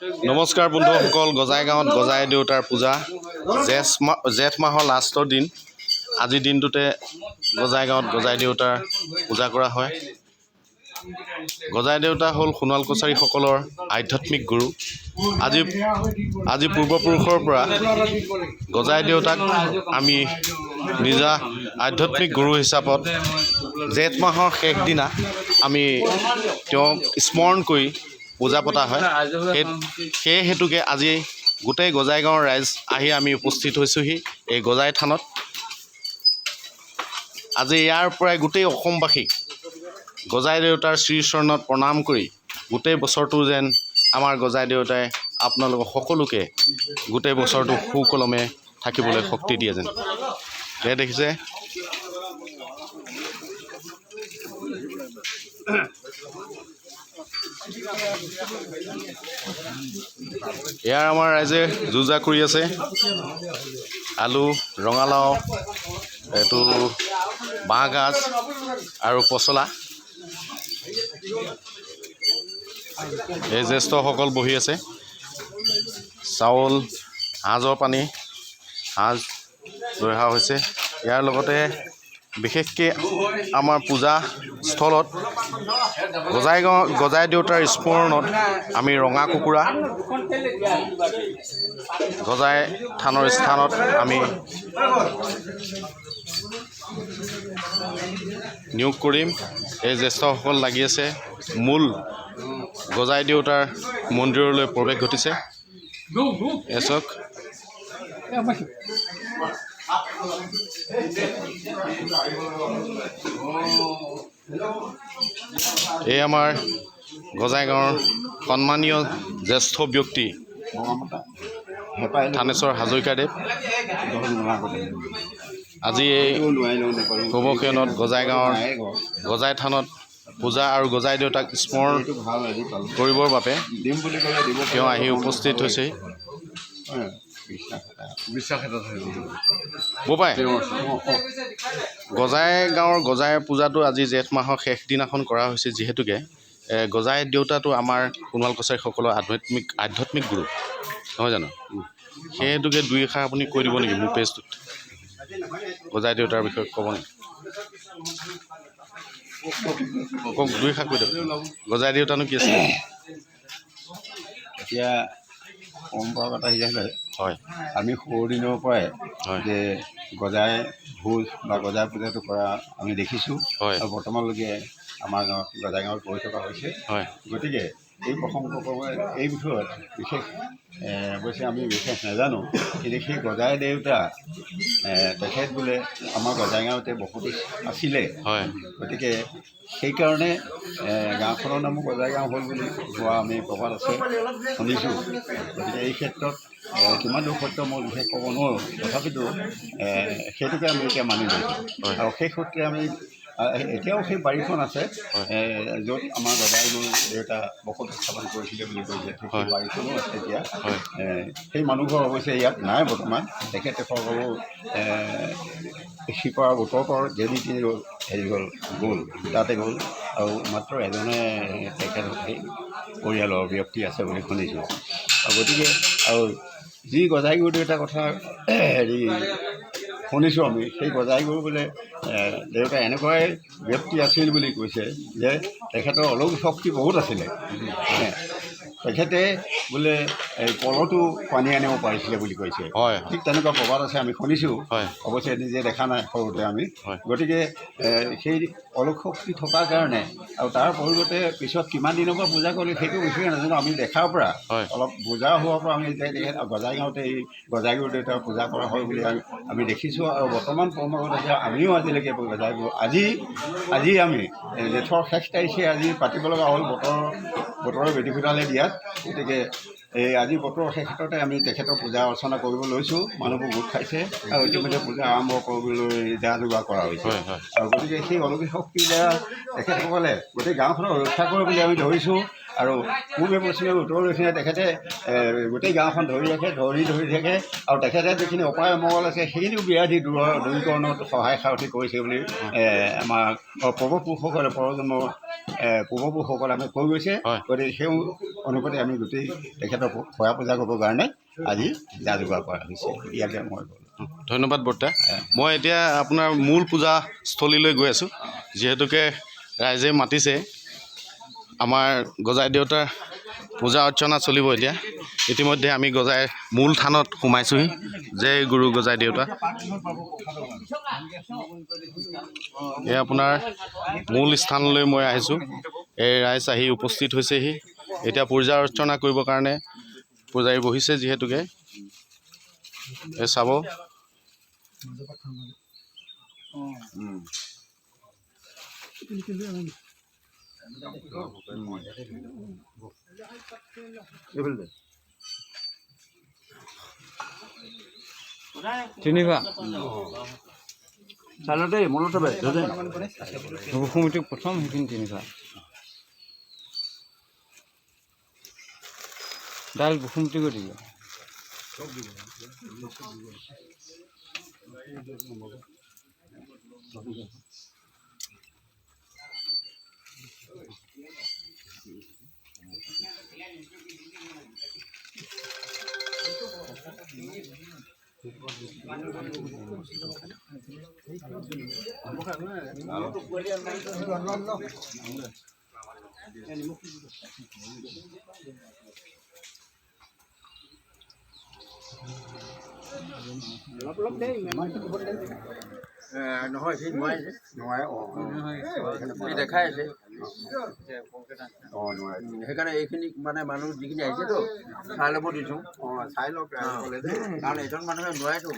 নমস্কাৰ বন্ধুসকল, গজাই গাঁৱত গজাই দেউতাৰ পূজা জেঠ মাহৰ লাষ্টৰ দিন। আজিৰ দিনটোতে গজাই গাঁৱত গজাই দেউতাৰ পূজা কৰা হয়। গজাই দেউতা হ'ল সোণোৱাল কছাৰীসকলৰ আধ্যাত্মিক গুৰু। আজি পূৰ্বপুৰুষৰ পৰা গজাই দেউতাক আমি নিজা আধ্যাত্মিক গুৰু হিচাপত জেঠ মাহৰ শেষ দিনা আমি তেওঁক স্মৰণ কৰি পূজা পতা হয়। সেই হেতুকে আজি গোটেই গজাই গাঁৱৰ ৰাইজ আহি আমি উপস্থিত হৈছোঁহি এই গজাই থানত। আজি ইয়াৰ পৰাই গোটেই অসমবাসীক গজাই দেউতাৰ শ্ৰীচৰণত প্ৰণাম কৰি গোটেই বছৰটো যেন আমাৰ গজাই দেউতাই আপোনালোকক সকলোকে গোটেই বছৰটো সুকলমে থাকিবলৈ শক্তি দিয়ে যেন। দেখিছে ইয়াৰ আমাৰ ৰাইজে যো-জা কৰি আছে। আলু, ৰঙালাও, এইটো বাঁহগাজ আৰু পচলা। এই জ্যেষ্ঠসকল বহি আছে। চাউল, সাঁজৰ পানী, সাঁজ লৈ অহা হৈছে। ইয়াৰ লগতে বিশেষকৈ আমাৰ পূজা স্থলত গজাই দেউতাৰ স্মৰণত আমি ৰঙা কুকুৰা গজাই থানৰ স্থানত আমি নিয়োগ কৰিম। এই জ্যেষ্ঠসকল লাগি আছে। মূল গজাই দেউতাৰ মন্দিৰলৈ প্ৰৱেশ ঘটিছে। এচক এই আমাৰ গজাই গাঁৱৰ সন্মানীয় জ্যেষ্ঠ ব্যক্তি থানেশ্বৰ হাজৰিকাদেৱ আজি এই শুভক্ষণত গজাই গাঁৱৰ গজাই থানত পূজা আৰু গজাই দেউতাক স্মৰণ কৰিবৰ বাবে তেওঁ আহি উপস্থিত হৈছে। গজাই গাঁৱৰ গজাই পূজাটো আজি জেঠ মাহৰ শেষ দিনাখন কৰা হৈছে। যিহেতুকে গজাই দেউতাটো আমাৰ সোণোৱাল কছাৰীসকলৰ আধ্যাত্মিক গুৰু, নহয় জানো? সেই হেতুকে দুই এষাৰ আপুনি কৈ দিব নেকি মোৰ পেজটোত? গজাই দেউতাৰ বিষয়ে ক'ব নেকি? কওক, দুই এষাৰ কৈ দিয়ক। গজাই দেউতানো কি আছিলে? এতিয়া পৰম্পৰাগত হিচাপে হয়, আমি সৰু দিনৰ পৰাই যে গজাই ভোজ বা গজাই পূজাটো কৰা আমি দেখিছোঁ আৰু বৰ্তমানলৈকে আমাৰ গাঁৱত গজাই গাঁৱত কৰি থকা হৈছে। গতিকে এই প্ৰসংগক্ৰমে এই বিষয়ত বিশেষ অৱশ্যে আমি বিশেষ নাজানো, কিন্তু সেই গজাই দেউতা তেখেত বোলে আমাৰ গজাই গাঁৱতে বসতি আছিলে। গতিকে সেইকাৰণে গাঁওখনৰ নামো গজাই গাঁও হ'ল বুলি কোৱা আমি প্ৰবাদ আছে, শুনিছোঁ। গতিকে এই ক্ষেত্ৰত কিমান দূৰ সত্য মই বিশেষ ক'ব নোৱাৰোঁ, তথাপিতো সেইটোকে আমি এতিয়া মানি লৈছোঁ। আৰু সেই সূত্ৰে আমি এতিয়াও সেই বাৰীখন আছে য'ত আমাৰ গজাই দেউতা বসতি স্থাপন কৰিছিলে বুলি কৈছে। সেই বাৰীখনো আছে এতিয়া। সেই মানুহঘৰ অৱশ্যে ইয়াত নাই বৰ্তমান। তেখেতে সকলো শিপৰা গোটৰ যেনি তিনি হেৰি গ'ল তাতে গ'ল, আৰু মাত্ৰ এজনে তেখেতৰ সেই পৰিয়ালৰ ব্যক্তি আছে বুলি শুনিছোঁ। আৰু গতিকে আৰু যি গজাই গুৰু দেউতাৰ কথা হেৰি শুনিছোঁ আমি, সেই গজাই গুৰু বোলে দেউতা এনেকুৱাই ব্যক্তি আছিল বুলি কৈছে যে তেখেতৰ অলৌকিক শক্তি বহুত আছিলে। তেখেতে বোলে এই কলতো পানী আনিব পাৰিছিলে বুলি কৈছে। ঠিক তেনেকুৱা প্ৰবাদ আছে, আমি শুনিছোঁ। অৱশ্যে নিজে দেখা নাই সৰুতে আমি। গতিকে সেই অলৌকিক শক্তি থকাৰ কাৰণে আৰু তাৰ পৰিৱৰ্তে পিছত কিমান দিনৰ পৰা পূজা কৰিলে সেইটো বিষয়ে নাজানো। আমি দেখাৰ পৰা অলপ বুজা হোৱাৰ পৰা আমি এতিয়া গজাই গাঁৱতে এই গজাই গুৰু দেউতাৰ পূজা কৰা হয় বুলি আমি দেখিছোঁ। আৰু বৰ্তমান পৰম্পৰাগত আছে, আমিও আজিলৈকে গজাই গুৰু আজি আমি জেঠৰ শেষ তাৰিখে আজি পাতিব লগা হ'ল বতৰৰ বিধিবিধানে দিয়াত। গতিকে এই আজি বতৰৰ শেষতে আমি তেখেতৰ পূজা অৰ্চনা কৰিব লৈছোঁ। মানুহবোৰ গোট খাইছে আৰু ইতিমধ্যে পূজা আৰম্ভ কৰিবলৈ যা যোগাৰ কৰা হৈছে। আৰু গতিকে সেই অলৌকিক শক্তিৰ দ্বাৰা তেখেতসকলে গোটেই গাঁওখনক ৰক্ষা কৰে বুলি আমি ধৰিছোঁ। আৰু পূবে পশ্চিমে উত্তৰ দক্ষিণে তেখেতে গোটেই গাঁওখন ধৰি ৰাখে ধৰি থাকে আৰু তেখেতে যিখিনি অপায় অমংগল আছে সেইখিনিও ব্যাধি দূৰীকৰণত সহায় সাৰথি কৰিছে বুলি আমাৰ পূৰ্বপুৰুষসকলে পূৰ্বপুৰুষসকলে আমি কৈ গৈছে। গতিকে সেই অনুপাতে আমি গোটেই তেখেতক সেৱা পূজা কৰিবৰ কাৰণে আজি যা যোগাৰ কৰা হৈছে। ইয়াকে মই ধন্যবাদ বৰ্তা। মই এতিয়া আপোনাৰ মূল পূজাস্থলীলৈ গৈ আছোঁ, যিহেতুকে ৰাইজে মাতিছে। আমাৰ গজাই দেউতাৰ পূজা অৰ্চনা চলিব এতিয়া। ইতিমধ্যে আমি গজাই মূল থানত সোমাইছোঁহি। জয় গুৰু গজাই দেউতা। এই আপোনাৰ মূল স্থানলৈ মই আহিছোঁ। এই ৰাইজ আহি উপস্থিত হৈছেহি। এতিয়া পূজা অৰ্চনা কৰিবৰ কাৰণে পূজাৰী বহিছে, যিহেতুকে এই চাব। তিনিবা চালতে মনত সমিতি প্ৰথম সেইখিনি তিনিবা ডাল বসুমতি কৰি দিব। নহয় সি নোৱাৰে দেখাই আছে। সেইকাৰণে এইখিনি মানে মানুহ যিখিনি আহিছেতো চাই ল'ব দিছোঁ। চাই লওক, কাৰণ এজন মানুহে নোৱাৰেতো